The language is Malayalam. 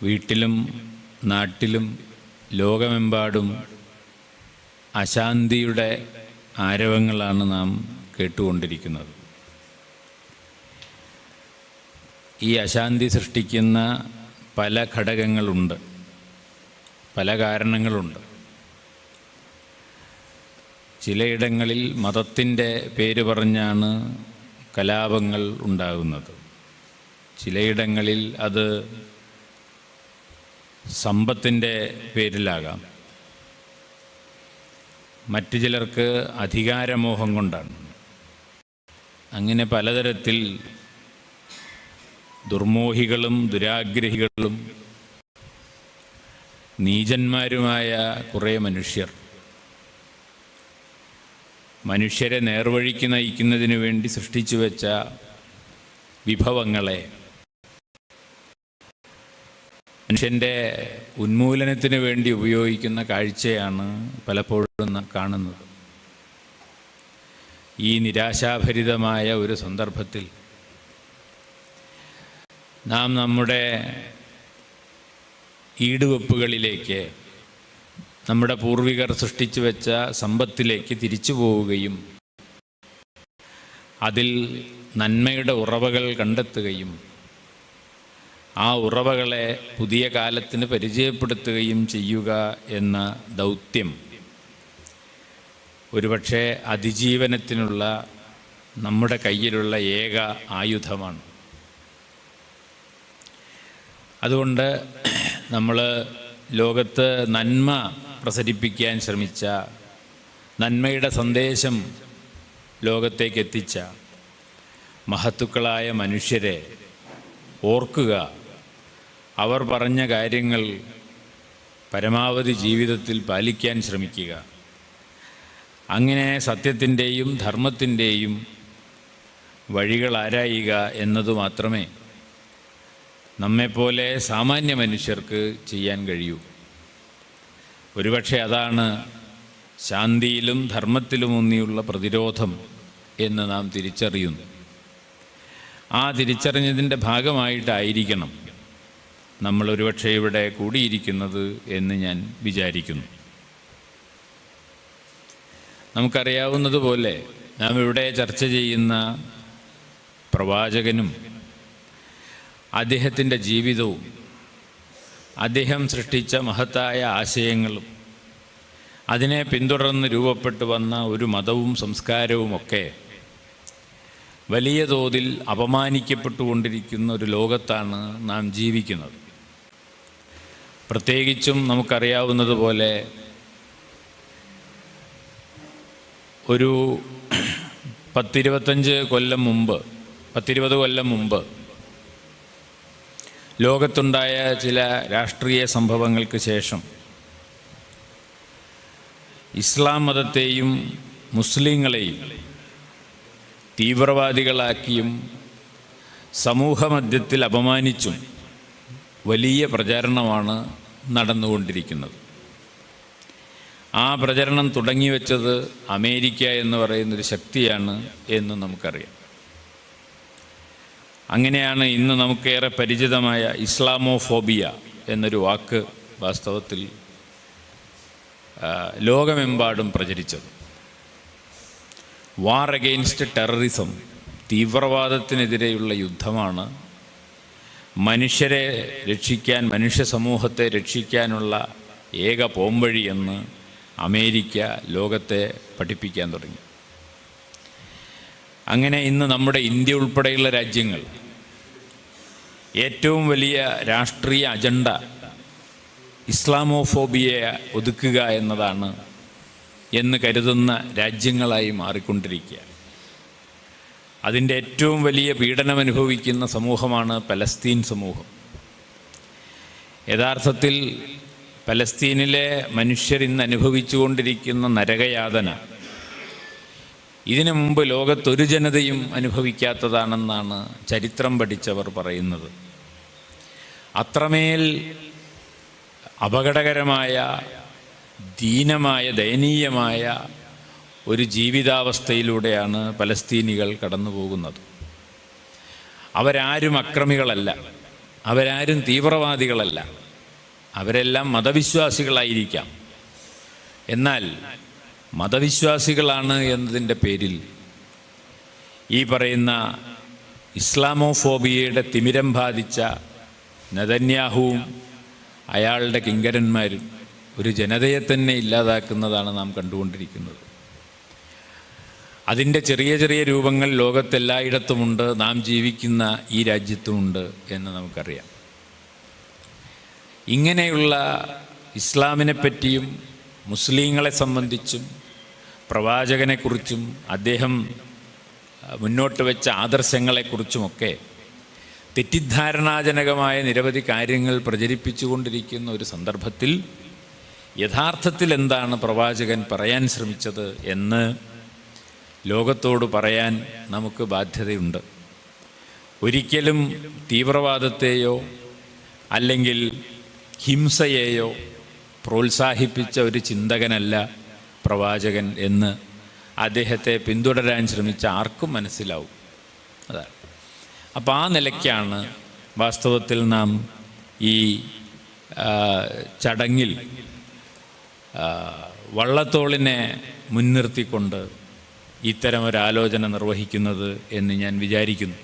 വീട്ടിലും നാട്ടിലും ലോകമെമ്പാടും അശാന്തിയുടെ ആരവങ്ങളാണ് നാം കേട്ടുകൊണ്ടിരിക്കുന്നത്. ഈ അശാന്തി സൃഷ്ടിക്കുന്ന പല ഘടകങ്ങളുണ്ട്, പല കാരണങ്ങളുണ്ട്. ചിലയിടങ്ങളിൽ മതത്തിൻ്റെ പേര് പറഞ്ഞാണ് കലാപങ്ങൾ ഉണ്ടാകുന്നത്. ചിലയിടങ്ങളിൽ അത് സമ്പത്തിൻ്റെ പേരിലാകാം. മറ്റു ചിലർക്ക് അധികാരമോഹം കൊണ്ടാണ്. അങ്ങനെ പലതരത്തിൽ ദുർമോഹികളും ദുരാഗ്രഹികളും നീചന്മാരുമായ കുറേ മനുഷ്യരെ നേർവഴിക്ക് നയിക്കുന്നതിന് വേണ്ടി സൃഷ്ടിച്ചു വെച്ച വിഭവങ്ങളെ മനുഷ്യൻ്റെ ഉന്മൂലനത്തിന് വേണ്ടി ഉപയോഗിക്കുന്ന കാഴ്ചയാണ് പലപ്പോഴും നാം കാണുന്നത്. ഈ നിരാശാഭരിതമായ ഒരു സന്ദർഭത്തിൽ നാം നമ്മുടെ ഈടുവെപ്പുകളിലേക്ക്, നമ്മുടെ പൂർവികർ സൃഷ്ടിച്ചു വെച്ച സമ്പത്തിലേക്ക് തിരിച്ചു പോവുകയും അതിൽ നന്മയുടെ ഉറവകൾ കണ്ടെത്തുകയും ആ ഉറവകളെ പുതിയ കാലത്തിന് പരിചയപ്പെടുത്തുകയും ചെയ്യുക എന്ന ദൗത്യം ഒരുപക്ഷെ അതിജീവനത്തിനുള്ള നമ്മുടെ കയ്യിലുള്ള ഏക ആയുധമാണ്. അതുകൊണ്ട് നമ്മൾ ലോകത്ത് നന്മ പ്രസരിപ്പിക്കാൻ ശ്രമിച്ച, നന്മയുടെ സന്ദേശം ലോകത്തേക്ക് എത്തിച്ച മഹത്തുക്കളായ മനുഷ്യരെ ഓർക്കുക. അവർ പറഞ്ഞ കാര്യങ്ങൾ പരമാവധി ജീവിതത്തിൽ പാലിക്കാൻ ശ്രമിക്കുക. അങ്ങനെ സത്യത്തിൻ്റെയും ധർമ്മത്തിൻ്റെയും വഴികൾ ആരായുക എന്നതു മാത്രമേ നമ്മെപ്പോലെ സാമാന്യ മനുഷ്യർക്ക് ചെയ്യാൻ കഴിയൂ. ഒരുപക്ഷെ അതാണ് ശാന്തിയിലും ധർമ്മത്തിലുമൂന്നിയുള്ള പ്രതിരോധം എന്ന് നാം തിരിച്ചറിയുന്നു. ആ തിരിച്ചറിഞ്ഞതിൻ്റെ ഭാഗമായിട്ടായിരിക്കണം നമ്മൾ ഒരുപക്ഷെ ഇവിടെ കൂടിയിരിക്കുന്നത് എന്ന് ഞാൻ വിചാരിക്കുന്നു. നമുക്കറിയാവുന്നതുപോലെ നാം ഇവിടെ ചർച്ച ചെയ്യുന്ന പ്രവാചകനും അദ്ദേഹത്തിൻ്റെ ജീവിതവും അദ്ദേഹം സൃഷ്ടിച്ച മഹത്തായ ആശയങ്ങളും അതിനെ പിന്തുടർന്ന് രൂപപ്പെട്ടു വന്ന ഒരു മതവും സംസ്കാരവുമൊക്കെ വലിയ തോതിൽ അപമാനിക്കപ്പെട്ടുകൊണ്ടിരിക്കുന്ന ഒരു ലോകത്താണ് നാം ജീവിക്കുന്നത്. പ്രത്യേകിച്ചും നമുക്കറിയാവുന്നതുപോലെ ഒരു 10-20 കൊല്ലം മുമ്പ് ലോകത്തുണ്ടായ ചില രാഷ്ട്രീയ സംഭവങ്ങൾക്ക് ശേഷം ഇസ്ലാം മതത്തെയും മുസ്ലിങ്ങളെയും തീവ്രവാദികളാക്കിയും സമൂഹമധ്യത്തിൽ അപമാനിച്ചും വലിയ പ്രചാരണമാണ് നടന്നുകൊണ്ടിരിക്കുന്നത്. ആ പ്രചരണം തുടങ്ങിവെച്ചത് അമേരിക്ക എന്ന് പറയുന്നൊരു ശക്തിയാണ് എന്ന് നമുക്കറിയാം. അങ്ങനെയാണ് ഇന്ന് നമുക്കേറെ പരിചിതമായ ഇസ്ലാമോഫോബിയ എന്നൊരു വാക്ക് വാസ്തവത്തിൽ ലോകമെമ്പാടും പ്രചരിച്ചത്. വാർ അഗെയിൻസ്റ്റ് ടെററിസം, തീവ്രവാദത്തിനെതിരെയുള്ള യുദ്ധമാണ് മനുഷ്യരെ രക്ഷിക്കാൻ, മനുഷ്യ സമൂഹത്തെ രക്ഷിക്കാനുള്ള ഏക പോംവഴി എന്ന് അമേരിക്ക ലോകത്തെ പഠിപ്പിക്കാൻ തുടങ്ങി. അങ്ങനെ ഇന്ന് നമ്മുടെ ഇന്ത്യ ഉൾപ്പെടെയുള്ള രാജ്യങ്ങൾ ഏറ്റവും വലിയ രാഷ്ട്രീയ അജണ്ട ഇസ്ലാമോഫോബിയയെ ഒതുക്കുക എന്നതാണ് എന്ന് കരുതുന്ന രാജ്യങ്ങളായി മാറിക്കൊണ്ടിരിക്കുക. അതിൻ്റെ ഏറ്റവും വലിയ പീഡനമനുഭവിക്കുന്ന സമൂഹമാണ് പലസ്തീൻ സമൂഹം. യഥാർത്ഥത്തിൽ പലസ്തീനിലെ മനുഷ്യർ ഇന്ന് അനുഭവിച്ചുകൊണ്ടിരിക്കുന്ന നരകയാതന ഇതിനു മുമ്പ് ലോകത്തൊരു ജനതയും അനുഭവിക്കാത്തതാണെന്നാണ് ചരിത്രം പഠിച്ചവർ പറയുന്നത്. അത്രമേൽ അപകടകരമായ, ദീനമായ, ദയനീയമായ ഒരു ജീവിതാവസ്ഥയിലൂടെയാണ് പലസ്തീനികൾ കടന്നു പോകുന്നത്. അവരാരും അക്രമികളല്ല, അവരാരും തീവ്രവാദികളല്ല, അവരെല്ലാം മതവിശ്വാസികളായിരിക്കാം. എന്നാൽ മതവിശ്വാസികളാണ് എന്നതിൻ്റെ പേരിൽ ഈ പറയുന്ന ഇസ്ലാമോഫോബിയയുടെ തിമിരം ബാധിച്ച നെതന്യാഹുവും അയാളുടെ കിങ്കരന്മാരും ഒരു ജനതയെ തന്നെ ഇല്ലാതാക്കുന്നതാണ് നാം കണ്ടുകൊണ്ടിരിക്കുന്നത്. അതിൻ്റെ ചെറിയ ചെറിയ രൂപങ്ങൾ ലോകത്തെല്ലായിടത്തുമുണ്ട്, നാം ജീവിക്കുന്ന ഈ രാജ്യത്തുമുണ്ട് എന്ന് നമുക്കറിയാം. ഇങ്ങനെയുള്ള ഇസ്ലാമിനെ പറ്റിയും മുസ്ലിങ്ങളെ സംബന്ധിച്ചും പ്രവാചകനെക്കുറിച്ചും അദ്ദേഹം മുന്നോട്ട് വെച്ച ആദർശങ്ങളെക്കുറിച്ചുമൊക്കെ തെറ്റിദ്ധാരണാജനകമായ നിരവധി കാര്യങ്ങൾ പ്രചരിപ്പിച്ചുകൊണ്ടിരിക്കുന്ന ഒരു സന്ദർഭത്തിൽ യഥാർത്ഥത്തിൽ എന്താണ് പ്രവാചകൻ പറയാൻ ശ്രമിച്ചത് എന്ന് ലോകത്തോട് പറയാൻ നമുക്ക് ബാധ്യതയുണ്ട്. ഒരിക്കലും തീവ്രവാദത്തെയോ അല്ലെങ്കിൽ ഹിംസയെയോ പ്രോത്സാഹിപ്പിച്ച ഒരു ചിന്തകനല്ല പ്രവാചകൻ എന്ന് അദ്ദേഹത്തെ പിന്തുടരാൻ ശ്രമിച്ച ആർക്കും മനസ്സിലാവും. അതാണ്. അപ്പോൾ ആ നിലയ്ക്കാണ് വാസ്തവത്തിൽ നാം ഈ ചടങ്ങിൽ വള്ളത്തോളിനെ മുൻനിർത്തിക്കൊണ്ട് ഇത്തരമൊരാലോചന നിർവഹിക്കുന്നത് എന്ന് ഞാൻ വിചാരിക്കുന്നു.